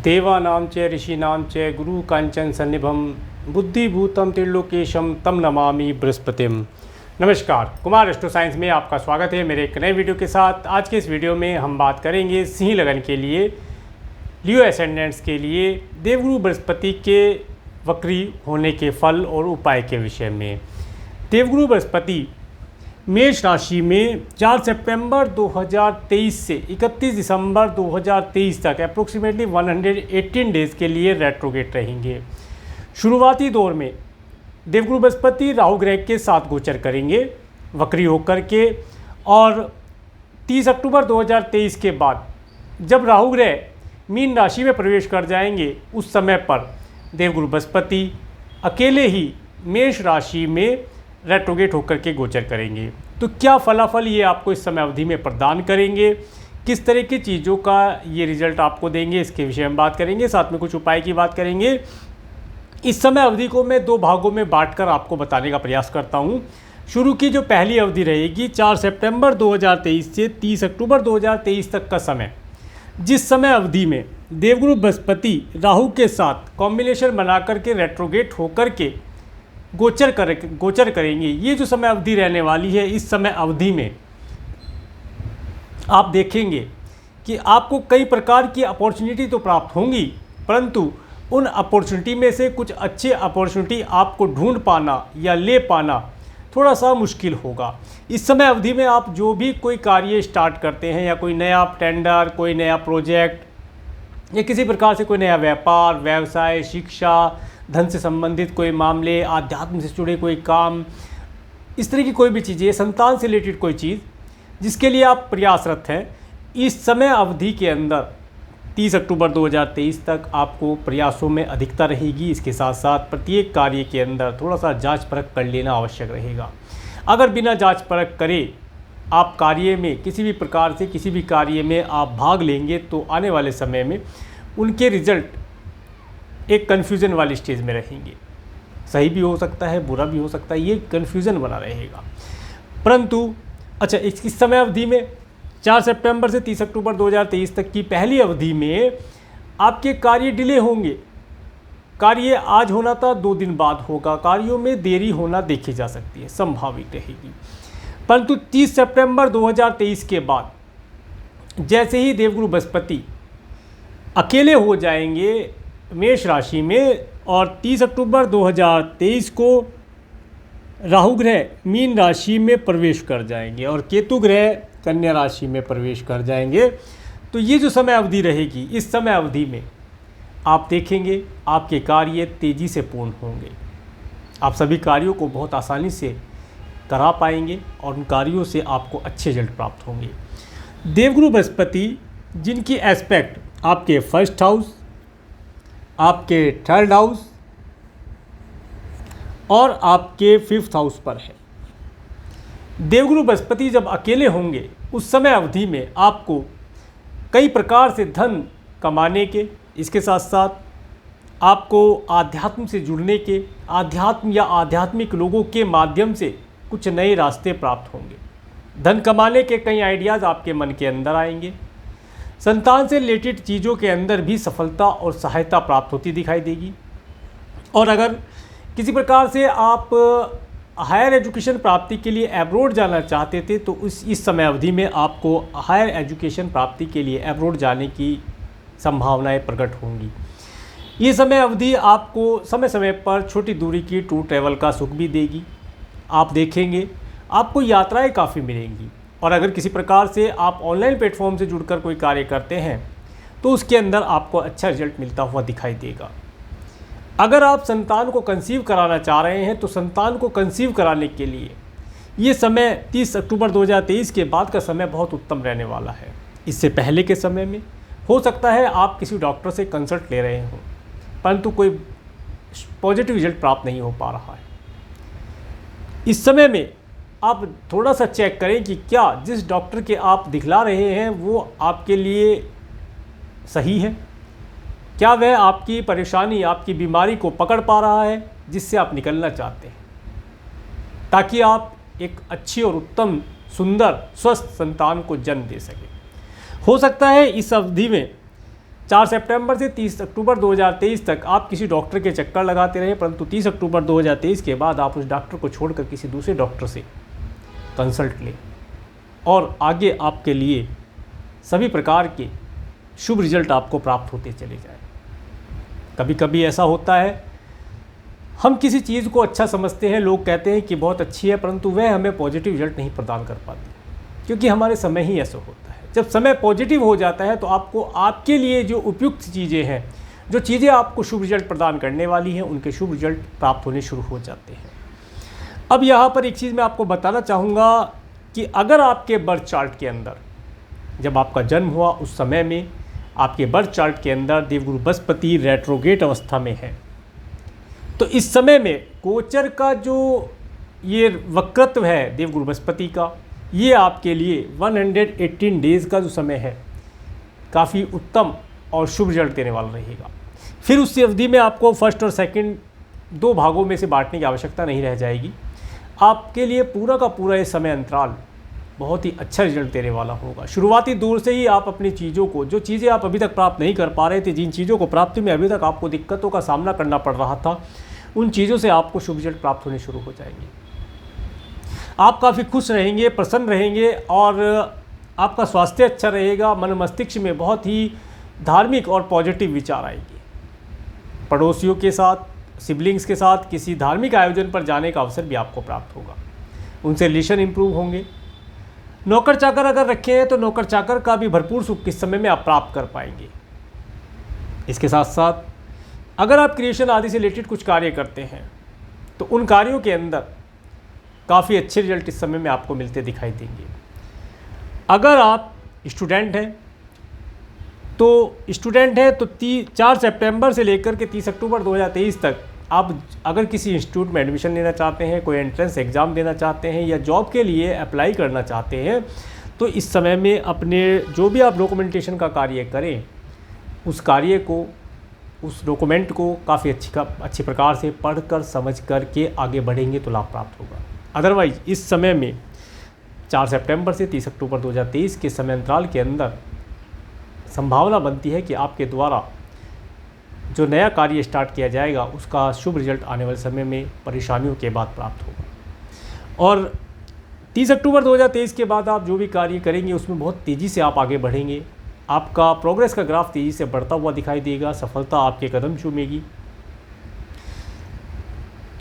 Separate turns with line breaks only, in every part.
देवानां च ऋषीणां च गुरु कांचन सन्निभम बुद्धिभूतम त्रिलोकेशम तम नमामि बृहस्पतिम। नमस्कार, कुमार एस्ट्रो साइंस में आपका स्वागत है मेरे एक नए वीडियो के साथ। आज के इस वीडियो में हम बात करेंगे सिंह लगन के लिए, लियो एसेंडेंट्स के लिए देवगुरु बृहस्पति के वक्री होने के फल और उपाय के विषय में। देवगुरु बृहस्पति मेष राशि में 4 सितंबर 2023 से 31 दिसंबर 2023 तक अप्रोक्सीमेटली 118 डेज़ के लिए रेट्रोगेट रहेंगे। शुरुआती दौर में देवगुरु बृहस्पति राहु ग्रह के साथ गोचर करेंगे वक्री होकर के, और 30 अक्टूबर 2023 के बाद जब राहु ग्रह मीन राशि में प्रवेश कर जाएंगे उस समय पर देवगुरु बृहस्पति अकेले ही मेष राशि में रेट्रोगेट होकर के गोचर करेंगे। तो क्या फलाफल ये आपको इस समय अवधि में प्रदान करेंगे, किस तरह की चीज़ों का ये रिजल्ट आपको देंगे, इसके विषय में बात करेंगे। साथ में कुछ उपाय की बात करेंगे। इस समय अवधि को मैं 2 भागों में बांटकर आपको बताने का प्रयास करता हूँ। शुरू की जो पहली अवधि रहेगी 4 सितंबर 2023 से 30 अक्टूबर 2023 तक का समय, जिस समय अवधि में देवगुरु बृहस्पति राहु के साथ कॉम्बिनेशन बना करके रेट्रोगेट होकर के गोचर करेंगे। ये जो समय अवधि रहने वाली है, इस समय अवधि में आप देखेंगे कि आपको कई प्रकार की अपॉर्चुनिटी तो प्राप्त होंगी, परंतु उन अपॉर्चुनिटी में से कुछ अच्छे अपॉर्चुनिटी आपको ढूंढ पाना या ले पाना थोड़ा सा मुश्किल होगा। इस समय अवधि में आप जो भी कोई कार्य स्टार्ट करते हैं, या कोई नया टेंडर, कोई नया प्रोजेक्ट, या किसी प्रकार से कोई नया व्यापार, व्यवसाय, शिक्षा, धन से संबंधित कोई मामले, आध्यात्म से जुड़े कोई काम, इस तरह की कोई भी चीज़ें, संतान से रिलेटेड कोई चीज़ जिसके लिए आप प्रयासरत हैं, इस समय अवधि के अंदर 30 अक्टूबर 2023 तक आपको प्रयासों में अधिकता रहेगी। इसके साथ साथ प्रत्येक कार्य के अंदर थोड़ा सा जांच परख कर लेना आवश्यक रहेगा। अगर बिना जांच परख करे आप कार्य में किसी भी प्रकार से किसी भी कार्य में आप भाग लेंगे तो आने वाले समय में उनके रिजल्ट एक कन्फ्यूज़न वाली स्टेज में रहेंगे। सही भी हो सकता है, बुरा भी हो सकता है, ये कन्फ्यूज़न बना रहेगा। परंतु अच्छा, इस समय अवधि में 4 सितंबर से 30 अक्टूबर 2023 तक की पहली अवधि में आपके कार्य डिले होंगे। कार्य आज होना था 2 दिन बाद होगा। कार्यों में देरी होना देखी जा सकती है, संभावित रहेगी। परंतु 30 सितंबर 2023 के बाद जैसे ही देवगुरु बृहस्पति अकेले हो जाएंगे मेष राशि में, और 30 अक्टूबर 2023 को राहु ग्रह मीन राशि में प्रवेश कर जाएंगे और केतु ग्रह कन्या राशि में प्रवेश कर जाएंगे, तो ये जो समय अवधि रहेगी, इस समय अवधि में आप देखेंगे आपके कार्य तेज़ी से पूर्ण होंगे। आप सभी कार्यों को बहुत आसानी से करा पाएंगे और उन कार्यों से आपको अच्छे रिजल्ट प्राप्त होंगे। देवगुरु बृहस्पति जिनकी एस्पेक्ट आपके फर्स्ट हाउस, आपके थर्ड हाउस और आपके 5th हाउस पर है। देवगुरु बृहस्पति जब अकेले होंगे उस समय अवधि में आपको कई प्रकार से धन कमाने के, इसके साथ साथ आपको आध्यात्म से जुड़ने के, आध्यात्म या आध्यात्मिक लोगों के माध्यम से कुछ नए रास्ते प्राप्त होंगे। धन कमाने के कई आइडियाज़ आपके मन के अंदर आएंगे। संतान से रिलेटेड चीज़ों के अंदर भी सफलता और सहायता प्राप्त होती दिखाई देगी। और अगर किसी प्रकार से आप हायर एजुकेशन प्राप्ति के लिए अब्रॉड जाना चाहते थे तो इस समय अवधि में आपको हायर एजुकेशन प्राप्ति के लिए अब्रॉड जाने की संभावनाएं प्रकट होंगी। ये समय अवधि आपको समय समय पर छोटी दूरी की टूर ट्रैवल का सुख भी देगी। आप देखेंगे आपको यात्राएं काफ़ी मिलेंगी। और अगर किसी प्रकार से आप ऑनलाइन प्लेटफॉर्म से जुड़कर कोई कार्य करते हैं तो उसके अंदर आपको अच्छा रिजल्ट मिलता हुआ दिखाई देगा। अगर आप संतान को कंसीव कराना चाह रहे हैं तो संतान को कंसीव कराने के लिए ये समय 30 अक्टूबर 2023 के बाद का समय बहुत उत्तम रहने वाला है। इससे पहले के समय में हो सकता है आप किसी डॉक्टर से कंसल्ट ले रहे हों, परंतु कोई पॉजिटिव रिजल्ट प्राप्त नहीं हो पा रहा है। इस समय में आप थोड़ा सा चेक करें कि क्या जिस डॉक्टर के आप दिखला रहे हैं वो आपके लिए सही है, क्या वह आपकी परेशानी, आपकी बीमारी को पकड़ पा रहा है जिससे आप निकलना चाहते हैं, ताकि आप एक अच्छी और उत्तम, सुंदर, स्वस्थ संतान को जन्म दे सकें। हो सकता है इस अवधि में 4 सितंबर से 30 अक्टूबर 2023 तक आप किसी डॉक्टर के चक्कर लगाते रहे, परंतु 30 अक्टूबर 2023 के बाद आप उस डॉक्टर को छोड़कर किसी दूसरे डॉक्टर से कंसल्ट लें और आगे आपके लिए सभी प्रकार के शुभ रिजल्ट आपको प्राप्त होते चले जाएं। कभी कभी ऐसा होता है, हम किसी चीज़ को अच्छा समझते हैं, लोग कहते हैं कि बहुत अच्छी है, परंतु वह हमें पॉजिटिव रिजल्ट नहीं प्रदान कर पाती, क्योंकि हमारे समय ही ऐसा होता है। जब समय पॉजिटिव हो जाता है तो आपको आपके लिए जो उपयुक्त चीज़ें हैं, जो चीज़ें आपको शुभ रिजल्ट प्रदान करने वाली हैं, उनके शुभ रिजल्ट प्राप्त होने शुरू हो जाते हैं। अब यहाँ पर एक चीज़ मैं आपको बताना चाहूँगा कि अगर आपके बर्थ चार्ट के अंदर, जब आपका जन्म हुआ उस समय में आपके बर्थ चार्ट के अंदर देवगुरु बृहस्पति रेट्रोगेट अवस्था में है, तो इस समय में गोचर का जो ये वक्रत्व है देवगुरु बृहस्पति का, ये आपके लिए 118 डेज़ का जो समय है काफ़ी उत्तम और शुभ रिजल्ट देने वाला रहेगा। फिर उस अवधि में आपको फर्स्ट और सेकंड 2 भागों में से बांटने की आवश्यकता नहीं रह जाएगी। आपके लिए पूरा का पूरा ये समय अंतराल बहुत ही अच्छा रिजल्ट देने वाला होगा। शुरुआती दौर से ही आप अपनी चीज़ों को, जो चीज़ें आप अभी तक प्राप्त नहीं कर पा रहे थे, जिन चीज़ों को प्राप्ति में अभी तक आपको दिक्कतों का सामना करना पड़ रहा था, उन चीज़ों से आपको शुभ रिजल्ट प्राप्त होने शुरू हो जाएंगे। आप काफ़ी खुश रहेंगे, प्रसन्न रहेंगे और आपका स्वास्थ्य अच्छा रहेगा। मन मस्तिष्क में बहुत ही धार्मिक और पॉजिटिव विचार आएंगे। पड़ोसियों के साथ, सिबलिंग्स के साथ किसी धार्मिक आयोजन पर जाने का अवसर भी आपको प्राप्त होगा, उनसे रिलेशन इंप्रूव होंगे। नौकर चाकर अगर रखे हैं तो नौकर चाकर का भी भरपूर सुख इस समय में आप प्राप्त कर पाएंगे। इसके साथ साथ अगर आप क्रिएशन आदि से रिलेटेड कुछ कार्य करते हैं तो उन कार्यों के अंदर काफ़ी अच्छे रिजल्ट इस समय में आपको मिलते दिखाई देंगे। अगर आप स्टूडेंट हैं तो 4 सितंबर से लेकर के 30 अक्टूबर 2023 तक आप अगर किसी इंस्टीट्यूट में एडमिशन लेना चाहते हैं, कोई एंट्रेंस एग्ज़ाम देना चाहते हैं या जॉब के लिए अप्लाई करना चाहते हैं, तो इस समय में अपने जो भी आप डॉक्यूमेंटेशन का कार्य करें, उस कार्य को, उस डॉक्यूमेंट को काफ़ी अच्छी प्रकार से पढ़कर समझ कर के आगे बढ़ेंगे तो लाभ प्राप्त होगा। अदरवाइज़ इस समय में 4 सितंबर से 30 अक्टूबर 2023 के समय अंतराल के अंदर संभावना बनती है कि आपके द्वारा जो नया कार्य स्टार्ट किया जाएगा उसका शुभ रिजल्ट आने वाले समय में परेशानियों के बाद प्राप्त होगा। और 30 अक्टूबर 2023 के बाद आप जो भी कार्य करेंगे उसमें बहुत तेज़ी से आप आगे बढ़ेंगे। आपका प्रोग्रेस का ग्राफ तेज़ी से बढ़ता हुआ दिखाई देगा। सफलता आपके कदम चूमेगी।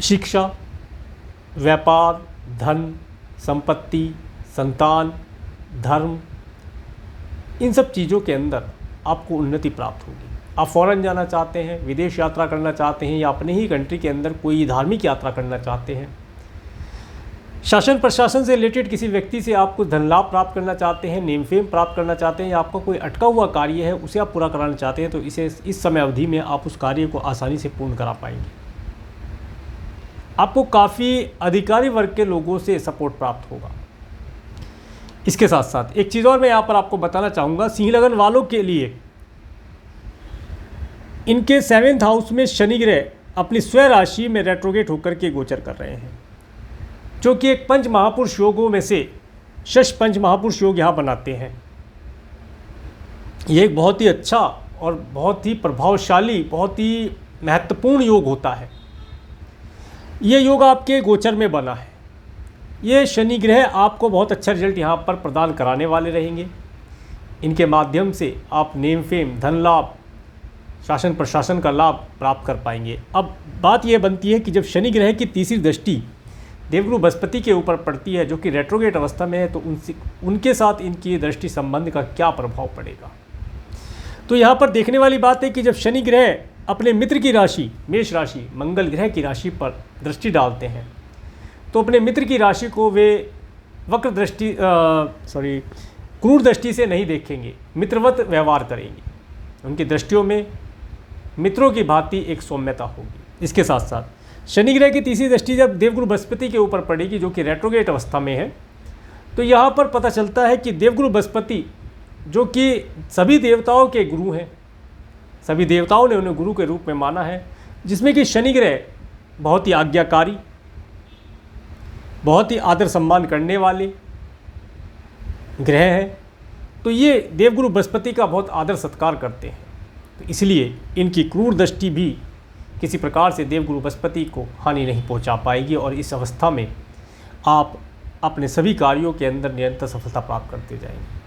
शिक्षा, व्यापार, धन, संपत्ति, संतान, धर्म, इन सब चीज़ों के अंदर आपको उन्नति प्राप्त होगी। आप फॉरेन जाना चाहते हैं, विदेश यात्रा करना चाहते हैं या अपने ही कंट्री के अंदर कोई धार्मिक यात्रा करना चाहते हैं, शासन प्रशासन से रिलेटेड किसी व्यक्ति से आप कुछ धन लाभ प्राप्त करना चाहते हैं, नेम फेम प्राप्त करना चाहते हैं या आपका कोई अटका हुआ कार्य है उसे आप पूरा कराना चाहते हैं, तो इस समय अवधि में आप उस कार्य को आसानी से पूर्ण करा पाएंगे। आपको काफ़ी अधिकारी वर्ग के लोगों से सपोर्ट प्राप्त होगा। इसके साथ साथ एक चीज़ और मैं यहाँ पर आपको बताना चाहूँगा, सिंह लगन वालों के लिए इनके 7वें हाउस में शनि ग्रह अपनी स्वयं राशि में रेट्रोगेट होकर के गोचर कर रहे हैं, जो कि एक पंच महापुरुष योगों में से शश पंच महापुरुष योग यहाँ बनाते हैं। ये एक बहुत ही अच्छा और बहुत ही प्रभावशाली, बहुत ही महत्वपूर्ण योग होता है। ये योग आपके गोचर में बना है। ये शनि ग्रह आपको बहुत अच्छा रिजल्ट यहाँ पर प्रदान कराने वाले रहेंगे। इनके माध्यम से आप नेम फेम, धन लाभ, शासन प्रशासन का लाभ प्राप्त कर पाएंगे। अब बात यह बनती है कि जब शनि ग्रह की तीसरी दृष्टि देवगुरु बृहस्पति के ऊपर पड़ती है, जो कि रेट्रोगेट अवस्था में है, तो उनके साथ इनकी दृष्टि संबंध का क्या प्रभाव पड़ेगा। तो यहाँ पर देखने वाली बात है कि जब शनि ग्रह अपने मित्र की राशि मेष राशि मंगल ग्रह की राशि पर दृष्टि डालते हैं, तो अपने मित्र की राशि को वे वक्र दृष्टि क्रूर दृष्टि से नहीं देखेंगे, मित्रवत व्यवहार करेंगे। उनकी दृष्टियों में मित्रों की भांति एक सौम्यता होगी। इसके साथ साथ शनि ग्रह की तीसरी दृष्टि जब देवगुरु बृहस्पति के ऊपर पड़ेगी, जो कि रेट्रोगेट अवस्था में है, तो यहाँ पर पता चलता है कि देवगुरु बृहस्पति, जो कि सभी देवताओं के गुरु हैं, सभी देवताओं ने उन्हें गुरु के रूप में माना है, जिसमें कि शनि ग्रह बहुत ही आज्ञाकारी, बहुत ही आदर सम्मान करने वाले ग्रह हैं। तो ये देवगुरु बृहस्पति का बहुत आदर सत्कार करते हैं। तो इसलिए इनकी क्रूर दृष्टि भी किसी प्रकार से देवगुरु बृहस्पति को हानि नहीं पहुंचा पाएगी और इस अवस्था में आप अपने सभी कार्यों के अंदर निरंतर सफलता प्राप्त करते जाएंगे।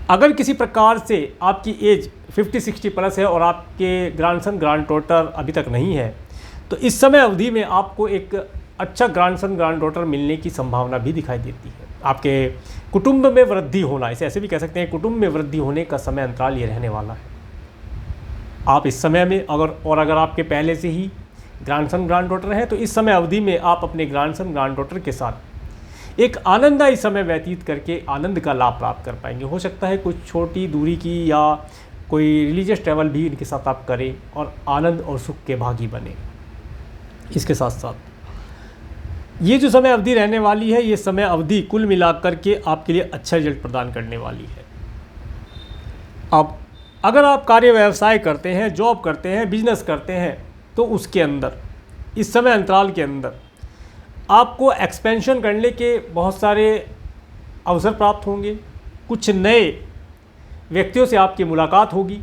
अगर किसी प्रकार से आपकी एज 50-60 प्लस है और आपके ग्रैंडसन ग्रैंड डॉटर अभी तक नहीं है, तो इस समय अवधि में आपको एक अच्छा ग्रैंडसन ग्रैंड डॉटर मिलने की संभावना भी दिखाई देती है। आपके कुटुंब में वृद्धि होना, इसे ऐसे भी कह सकते हैं, कुटुंब में वृद्धि होने का समय अंतराल ये रहने वाला है। आप इस समय में अगर आपके पहले से ही ग्रैंडसन ग्रैंड डॉटर हैं, तो इस समय अवधि में आप अपने ग्रैंडसन ग्रैंड डॉटर के साथ एक आनंददायी समय व्यतीत करके आनंद का लाभ प्राप्त कर पाएंगे। हो सकता है कुछ छोटी दूरी की या कोई रिलीजियस ट्रैवल भी इनके साथ आप करें और आनंद और सुख के भागी बने। इसके साथ साथ ये जो समय अवधि रहने वाली है, ये समय अवधि कुल मिलाकर के आपके लिए अच्छा रिजल्ट प्रदान करने वाली है। अब अगर आप कार्य व्यवसाय करते हैं, जॉब करते हैं, बिजनेस करते हैं, तो उसके अंदर इस समय अंतराल के अंदर आपको एक्सपेंशन करने के बहुत सारे अवसर प्राप्त होंगे। कुछ नए व्यक्तियों से आपकी मुलाकात होगी,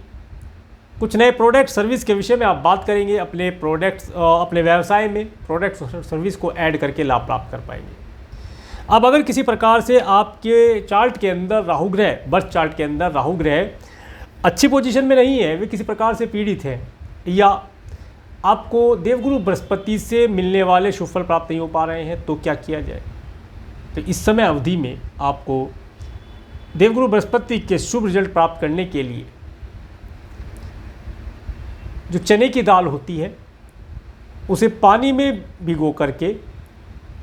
कुछ नए प्रोडक्ट सर्विस के विषय में आप बात करेंगे, अपने प्रोडक्ट्स अपने व्यवसाय में प्रोडक्ट सर्विस को ऐड करके लाभ प्राप्त कर पाएंगे। अब अगर किसी प्रकार से आपके चार्ट के अंदर राहु ग्रह, बर्थ चार्ट के अंदर राहु ग्रह अच्छी पोजीशन में नहीं है, वे किसी प्रकार से पीड़ित हैं, या आपको देवगुरु बृहस्पति से मिलने वाले शुभ फल प्राप्त नहीं हो पा रहे हैं, तो क्या किया जाए? तो इस समय अवधि में आपको देवगुरु बृहस्पति के शुभ रिजल्ट प्राप्त करने के लिए जो चने की दाल होती है उसे पानी में भिगो करके,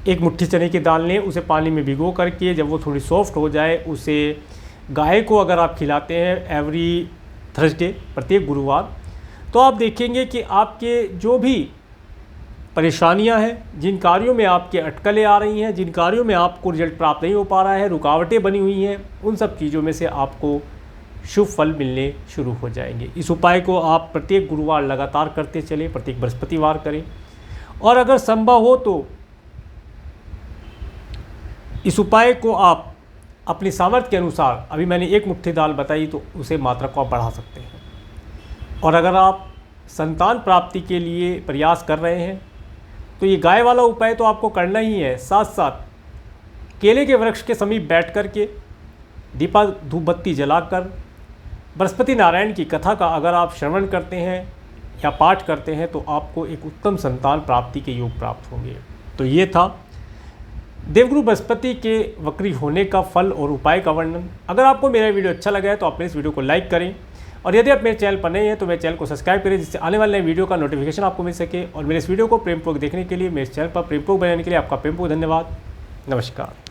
एक मुट्ठी चने की दाल लें, उसे पानी में भिगो करके जब वो थोड़ी सॉफ्ट हो जाए, उसे गाय को अगर आप खिलाते हैं एवरी थर्सडे, प्रत्येक गुरुवार, तो आप देखेंगे कि आपके जो भी परेशानियां हैं, जिन कार्यों में आपके अटकलें आ रही हैं, जिन कार्यों में आपको रिजल्ट प्राप्त नहीं हो पा रहा है, रुकावटें बनी हुई हैं, उन सब चीज़ों में से आपको शुभ फल मिलने शुरू हो जाएंगे। इस उपाय को आप प्रत्येक गुरुवार लगातार करते चलें, प्रत्येक बृहस्पतिवार करें, और अगर संभव हो तो इस उपाय को आप अपनी सामर्थ्य के अनुसार, अभी मैंने एक मुट्ठी दाल बताई, तो उसे मात्रा को आप बढ़ा सकते हैं। और अगर आप संतान प्राप्ति के लिए प्रयास कर रहे हैं, तो ये गाय वाला उपाय तो आपको करना ही है। साथ साथ केले के वृक्ष के समीप बैठ कर के दीपा धूप बत्ती जलाकर बृहस्पति नारायण की कथा का अगर आप श्रवण करते हैं या पाठ करते हैं, तो आपको एक उत्तम संतान प्राप्ति के योग प्राप्त होंगे। तो ये था देवगुरु बृहस्पति के वक्री होने का फल और उपाय का वर्णन। अगर आपको मेरा वीडियो अच्छा लगा है तो आप इस वीडियो को लाइक करें, और यदि आप मेरे चैनल पर नए हैं तो मेरे चैनल को सब्सक्राइब करें, जिससे आने वाले नए वीडियो का नोटिफिकेशन आपको मिल सके। और मेरे इस वीडियो को प्रेमपूर्वक देखने के लिए, मेरे चैनल पर प्रेमपूर्वक बनाने के लिए आपका प्रेमपूर्वक धन्यवाद। नमस्कार।